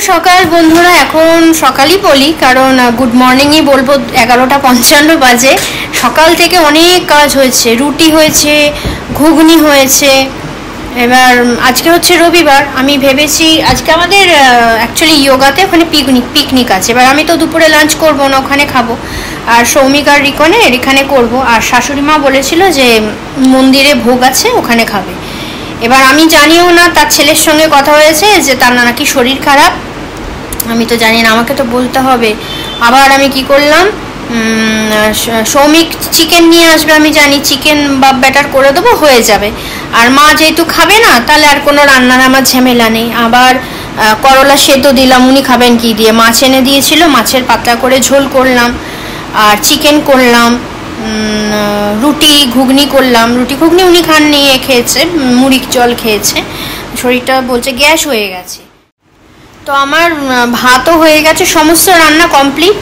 সকাল বন্ধুরা, এখন সকালই বলি কারণ গুড মর্নিংই বলবো। 11:55 বাজে। সকাল থেকে অনেক কাজ হয়েছে, রুটি হয়েছে, ঘুগনি হয়েছে। এবার আজকে হচ্ছে রবিবার, আমি ভেবেছি আজকে আমাদের অ্যাকচুয়ালি ইয়োগাতে ওখানে পিকনিক আছে। এবার আমি তো দুপুরে লাঞ্চ করবো না, ওখানে খাবো। আর সৌমিক আর রিকনের এখানে করবো। আর শাশুড়ি মা বলেছিল যে মন্দিরে ভোগ আছে, ওখানে খাবে। এবার আমি জানিও না, তার ছেলের সঙ্গে কথা হয়েছে যে তার নাকি শরীর খারাপ। আমি তো জানি না, আমাকে তো বলতে হবে। আবার আমি কি করলাম, সৌমিক চিকেন নিয়ে আসবে, আমি জানি চিকেন বা ব্যাটার করে দেবো, হয়ে যাবে। আর মা যেহেতু খাবে না, তাহলে আর কোনো রান্নার আমার ঝামেলা নেই। আবার করলা সেদ্ধ দিলাম, উনি খাবেন কি দিয়ে, মাছ এনে দিয়েছিল, মাছের পাতলা করে ঝোল করলাম। আর চিকেন করলাম, রুটি ঘুগনি করলাম। রুটি ঘুগনি উনি খান নিয়ে খেয়েছে, মুড়ির জল খেয়েছে, শরীরটা বলছে গ্যাস হয়ে গেছে। তো আমার ভাতও হয়ে গেছে, সমস্ত রান্না কমপ্লিট,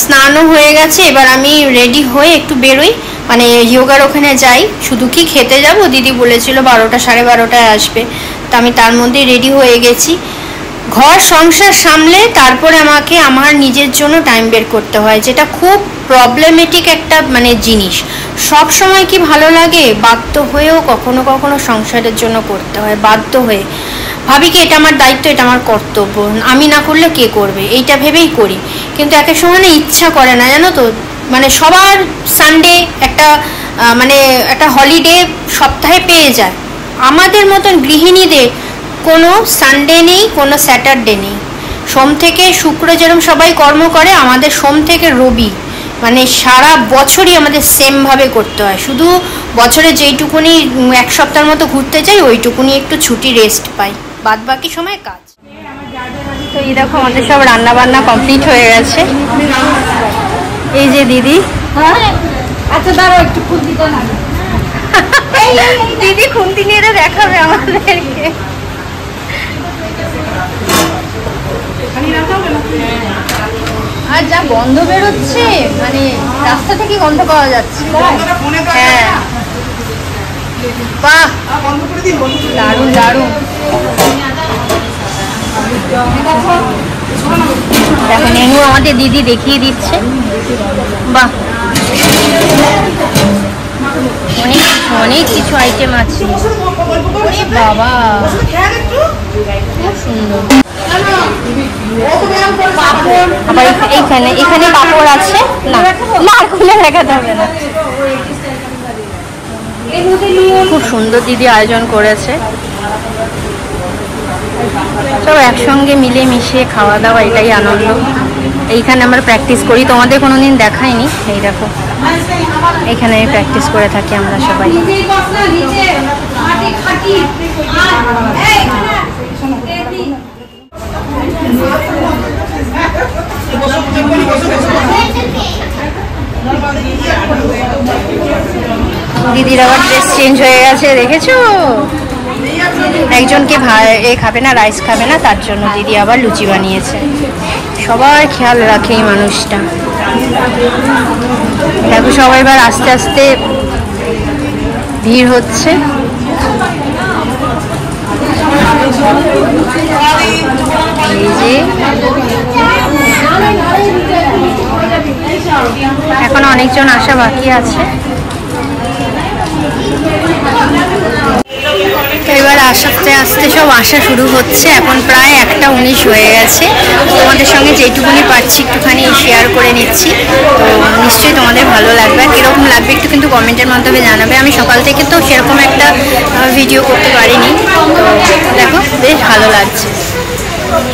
স্নানও হয়ে গেছে। এবার আমি রেডি হয়ে একটু বেরোই, মানে ইয়োগার ওখানে যাই। শুধু কি খেতে যাব, দিদি বলেছিল 12টা 12:30টায় আসবে, তো আমি তার মধ্যে রেডি হয়ে গেছি। ঘর সংসার সামলে তারপরে আমাকে আমার নিজের জন্য টাইম বের করতে হয়, যেটা খুব প্রবলেমেটিক একটা মানে জিনিস। সব সময় কি ভালো লাগে, বাধ্য হয়েও কখনো কখনো সংসারের জন্য করতে হয়, বাধ্য হয়ে। ভাবি কি এটা আমার দায়িত্ব, এটা আমার কর্তব্য, আমি না করলে কে করবে, এইটা ভেবেই করি। কিন্তু এক এক সময় না ইচ্ছা করে না, জানো তো। মানে সবার সানডে একটা মানে একটা হলিডে সপ্তাহে পেয়ে যায়, আমাদের মতন গৃহিণীদের কোনো সানডে নেই, কোনো স্যাটারডে নেই। সোম থেকে শুক্র যেরকম সবাই কর্ম করে, আমাদের সোম থেকে রবি মানে সারা বছরই আমাদের সেমভাবে করতে হয়। শুধু বছরে যেইটুকুনি এক সপ্তাহের মতো ঘুরতে যাই, ওইটুকুনি একটু ছুটি রেস্ট পাই, বাদ বাকি সময় কাজ। তো এই দেখো আমাদের সব রান্না বান্না কমপ্লিট হয়ে গেছে। এই যে দিদি, আচ্ছা দাঁড়াও একটু খুন্তি তো না, দিদি খুন্তি নিয়ে দেখাবে আমাদেরকে। আর যা গন্ধ বেরোচ্ছে, মানে রাস্তা থেকে গন্ধ পাওয়া যাচ্ছে। হ্যাঁ, বাহ, দারুণ দারুণ। দেখো মেনু আমাদের দিদি দেখিয়ে দিচ্ছে। বাহ, অনেক কিছু অনেক কিছু আইটেম আছে। বাবা খুব সুন্দর। আবার এখানে পাপড় আছে, না না খুলে দেখাতে হবে না। খুব সুন্দর দিদি আয়োজন করেছে, সব একসঙ্গে মিলে মিশিয়ে খাওয়া দাওয়া, এটাই আনন্দ। এইখানে আমরা প্র্যাকটিস করি, তোমাদের কোনোদিন দেখাইনি। এই দেখো এখানে আমি প্র্যাকটিস করে থাকি আমরা সবাই। দিদির আবার ড্রেস চেঞ্জ হয়ে গেছে, দেখেছো? একজনকে খাবে না, রাইস খাবে না, তার জন্য দিদি আবার লুচি বানিয়েছে। সবার খেয়াল রাখে এই মানুষটা। দেখো সবাই এবার আস্তে আস্তে ভিড় হচ্ছে। এই যে এখন অনেকজন আসা বাকি আছে। এবার আস্তে আস্তে সব আসা শুরু হচ্ছে। এখন প্রায় 1:19 হয়ে গেছে। তোমাদের সঙ্গে যেটুকুনি পারছি একটুখানি শেয়ার করে নিচ্ছি। তো নিশ্চয়ই তোমাদের ভালো লাগবে, কীরকম লাগবে একটু কিন্তু কমেন্টের মাধ্যমে জানাবে। আমি সকাল থেকে তো সেরকম একটা ভিডিও করতে পারিনি, তো দেখো বেশ ভালো লাগছে।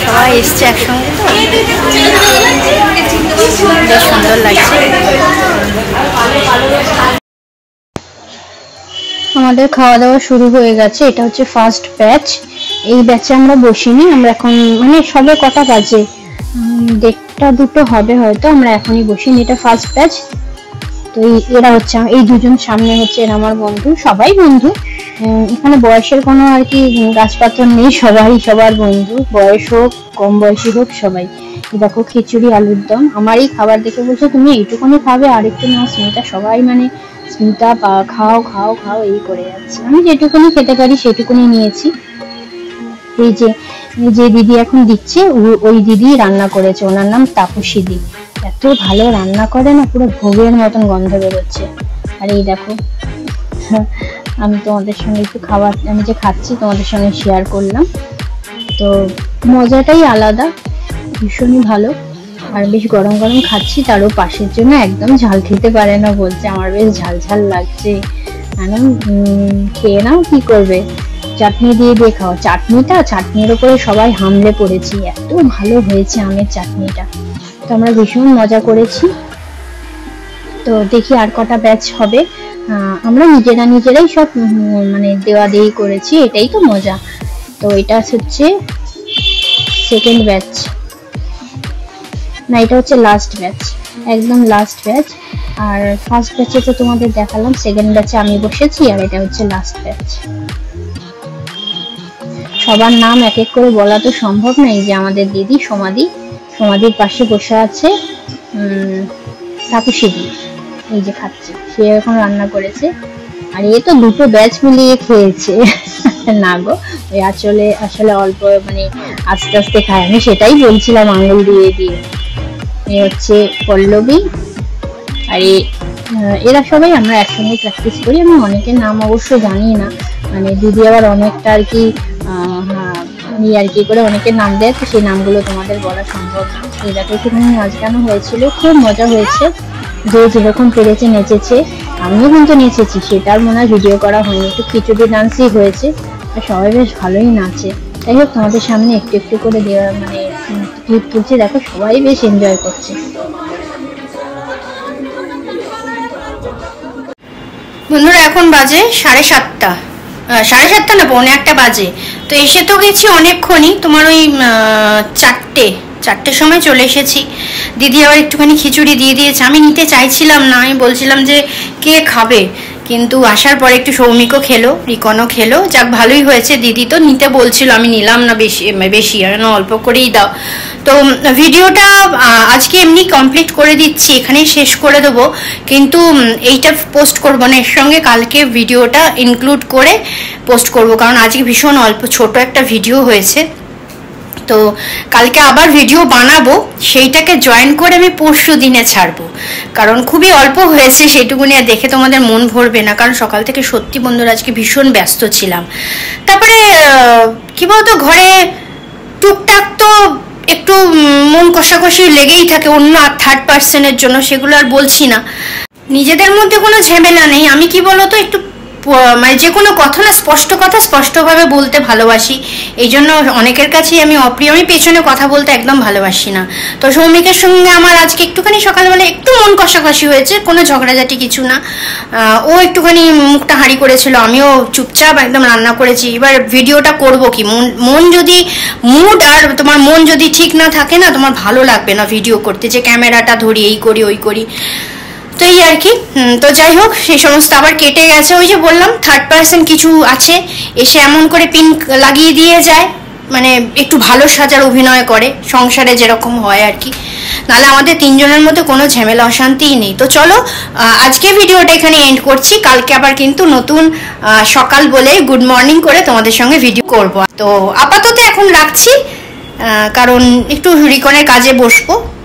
সবাই এসছে একসঙ্গে, তো বেশ সুন্দর লাগছে। আমাদের খাওয়া দাওয়া শুরু হয়ে গেছে। এটা হচ্ছে ফার্স্ট ব্যাচ। এই ব্যাচে আমরা বসিনি, আমরা এখন মানে সবে কটা বাজে, 1:30-2টো হবে হয়তো, আমরা এখনই বসিনি। এটা ফার্স্ট ব্যাচ। তো এরা হচ্ছে এই দুজন সামনে হচ্ছে, এরা আমার বন্ধু, সবাই বন্ধু। এখানে বয়সের কোনো আর কি গাছপাতর নেই, সবাই সবার বন্ধু, বয়স হোক কম বয়সী হোক সবাই। দেখো খিচুড়ি আলুর দম, আমার এই খাবার দেখে বলছে তুমি এইটুকুনি খাবে, আর একটু নাও স্মিতা। সবাই মানে স্মিতা খাও খাও খাও এই করে যাচ্ছে। আমি যেটুকুনি খেতে পারি সেটুকুনি নিয়েছি। এই যে যে দিদি এখন দিচ্ছে ওই দিদি রান্না করেছে, ওনার নাম তাপসী দি। এত ভালো রান্না করে না, পুরো ভোগের মতন গন্ধ বেরোচ্ছে। আর এই দেখো আমি তোমাদের সঙ্গে একটু খাবার, আমি যে খাচ্ছি তোমাদের সঙ্গে শেয়ার করলাম। তো মজাটাই আলাদা, ভীষণই ভালো। আর বেশ গরম গরম খাচ্ছি, তারও পাশের জন্য একদম ঝাল খেতে পারে না, বলছে আমার বেশ ঝাল ঝাল লাগছে। খেয়ে নাও, কি করবে, চাটনি দিয়ে দিয়ে খাও। চাটনির উপরে সবাই হামলে পড়েছি, এত ভালো হয়েছে আমের চাটনিটা। তো আমরা ভীষণ মজা করেছি। তো দেখি আর কটা ব্যাচ হবে। আমরা নিজেরাই সব মানে দেওয়া দেই করেছি, এটাই তো মজা। তো এটা হচ্ছে সেকেন্ড ব্যাচ, না এটা হচ্ছে লাস্ট ব্যাচ, একদম লাস্ট ব্যাচ। আর ফার্স্ট ব্যাচে তো তোমাদের দেখালাম, সেকেন্ড ব্যাচে আমি বসেছি, আর এটা হচ্ছে লাস্ট ব্যাচ। সবার নাম এক এক করে বলা তো সম্ভব না। এই যে আমাদের দিদি সমাধির পাশে বসে আছে তাপসী দি, এই যে খাচ্ছে, সে এখন রান্না করেছে। আর এ তো দুটো ব্যাচ মিলিয়ে খেয়েছে না গো, ওই আসলে অল্প মানে আস্তে আস্তে খায়, আমি সেটাই বলছিলাম আঙুল দিয়ে দিয়ে। এ হচ্ছে পল্লবী, আর এরা সবাই আমরা একসঙ্গে প্র্যাকটিস করি। আমি অনেকের নাম অবশ্য জানি না, মানে দিদি আবার অনেকটা আর কি করে অনেকের নাম দেয়, তো সেই নামগুলো তোমাদের বলা সম্ভব না। এই দেখো একটুখানি নাচ গানও হয়েছিল, খুব মজা হয়েছে। যে যেরকম পেরেছে নেচেছে, আমিও কিন্তু নেচেছি, সেটার মনে হয় ভিডিও করা হয়নি, একটু খিচুড়ি ডান্সই হয়েছে। আর সবাই বেশ ভালোই নাচে। যাই হোক, তোমাদের সামনে একটু একটু করে দেওয়া মানে ক্লিপ তুলছে, দেখো সবাই বেশ এনজয় করছে। বন্ধুরা এখন বাজে 7:30, 7:30 না 7:45 বাজে। তো এসে তো গেছি অনেকক্ষণই, তোমার ওই 4টের সময় চলে এসেছি। দিদি আবার একটুখানি খিচুড়ি দিয়ে দিয়েছে, আমি নিতে চাইছিলাম না, আমি বলছিলাম যে কে খাবে, কিন্তু আসার পরে একটু সৌমিকও খেলো, রিকনও খেলো, যাক ভালোই হয়েছে। দিদি তো নিতে বলছিল, আমি নিলাম না বেশি আর অল্প করেই দাও। তো ভিডিওটা আজকে এমনি কমপ্লিট করে দিচ্ছি, এখানেই শেষ করে দেবো, কিন্তু এইটা পোস্ট করবো না, এর সঙ্গে কালকে ভিডিওটা ইনক্লুড করে পোস্ট করব, কারণ আজকে ভীষণ অল্প ছোট একটা ভিডিও হয়েছে। তো কালকে আবার ভিডিও বানাবো, সেইটাকে জয়েন করে আমি পরশু দিনে ছাড়বো, কারণ খুবই অল্প হয়েছে, সেইটুকুনি আর দেখে তোমাদের মন ভরবে না। কারণ সকাল থেকে সত্যি বন্ধুরা আজকে ভীষণ ব্যস্ত ছিলাম। তারপরে কি বলতো, ঘরে টুকটাক তো একটু মন কষাকষি লেগেই থাকে অন্য থার্ড পার্সনের জন্য, সেগুলো আর বলছি না। নিজেদের মধ্যে কোনো ঝামেলা নেই, আমি কি বলতো একটু মানে যে কোনো কথা না স্পষ্টভাবে বলতে ভালোবাসি, এই জন্য অনেকের কাছেই আমি অপ্রিয়, আমি পেছনে কথা বলতে একদম ভালোবাসি না। তো সৌমিকের সঙ্গে আমার আজকে একটুখানি সকালবেলা একটু মন কষাকষি হয়েছে, কোনো ঝগড়াঝাটি কিছু না। ও একটুখানি মুখটা হাঁড়ি করেছিল, আমিও চুপচাপ একদম রান্না করেছি। এবার ভিডিওটা করব কি, মন যদি মুড আর তোমার মন যদি ঠিক না থাকে না, তোমার ভালো লাগবে না ভিডিও করতে, যে ক্যামেরাটা ধরি এই করি ওই করি। তো এই আর কি। তো যাই হোক, সেই সমস্ত আবার কেটে গেছে। ওই যে বললাম থার্ড পার্সন কিছু আছে, এসে এমন করে পিন লাগিয়ে দিয়ে যায়, মানে একটু ভালো সাজার অভিনয় করে, সংসারে যেরকম হয় আর কি। নাহলে আমাদের তিনজনের মধ্যে কোনো ঝামেলা অশান্তিই নেই। তো চলো আজকে ভিডিওটা এখানে এন্ড করছি, কালকে আবার কিন্তু নতুন সকাল বলে গুড মর্নিং করে তোমাদের সঙ্গে ভিডিও করব। তো আপাতত এখন রাখছি, কারণ একটু রিকনের কাজে বসবো।